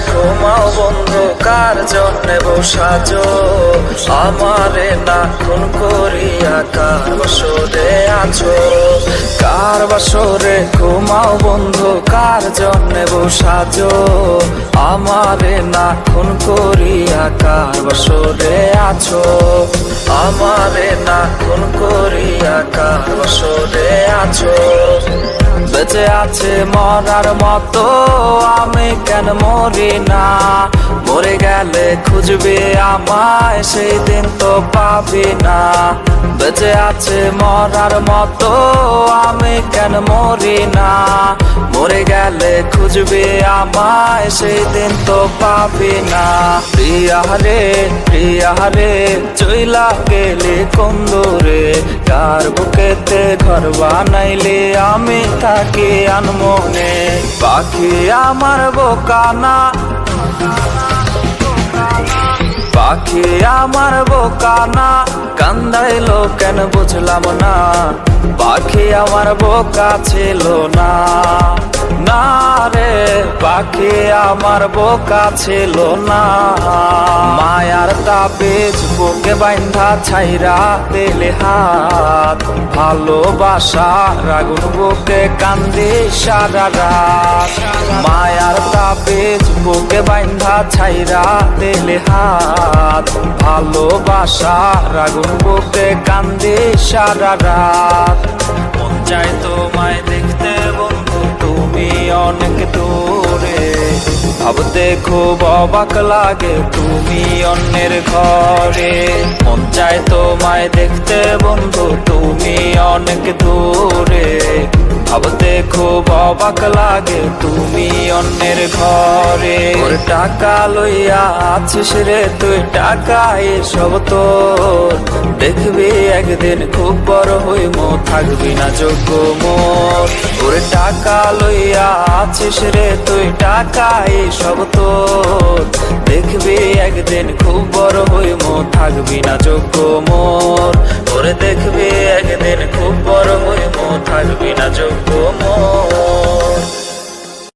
ঘুমাও বন্ধু, কার জন্যে বসাজো আমারে না খুন করিয়া? কার বাসরে আছো, কার বাসরে ঘুমাও বন্ধু, কার জন্যে বসাজো আমারে না খুন করিয়া? কার বাসরে আছো আমারে না খুন করিয়া? কার বাসরে আছো? বেঁচে আছে মরার মতো আমি কেন মরি না? মরে গেলে খুঁজবে আমায় সেই দিন তো পাবি না। বেঁচে আছে মরার মতো আমি কেন মরি না? মরে গেলে খুঁজবে আমায় সেই দিন তো পাবি না। প্রিয়া রে চইলা গেলে কোন দূরে, কার বুকেতে ঘর বানাইলে আমি থাকি আনমনে। পাখি আমার বোকানা, পাখি আমার বোকানা, কান্দাইলো কেন বুঝলাম না? পাখি আমার বোকা ছিল না, না রে পাখি আমার বোকা ছিল না। মায়ার তাবিজ বুকে বাইন্ধা ছাইরা দিলে হাত, ভালোবাসা আগুন বুকে কান্দি সারা রাত। মায়ার তাবিজ বুকে বাইন্ধা ছাইরা দিলে হাত, ভালোবাসা আগুন বুকে কান্দি সারা রাত। মন চায় তোমায় দেখতে বন্ধু, তুমি অনেক দূরে, ভাবতে খুব অবাক লাগে তুমি অন্যের ঘরে। মন চায় তোমায় দেখতে বন্ধু, তুমি অনেক দূরে, ভাবতে খুব অবাক লাগে তুমি অন্যের ঘরে। ওর টাকা লইয়া আছিস রে তুই, টাকা এসব তোর, দেখবি একদিন খুব বড় হইম, থাকবি না যোগ্য মোর। ওর টাকা লইয়া আছিস রে তুই, টাকা এসব তোর, দেখবি একদিন খুব বড় হইম, থাকবি না যোগ্য মোর। ওরে দেখবি একদিন খুব বড় হইম, থাকবি না যোগ্য মোর।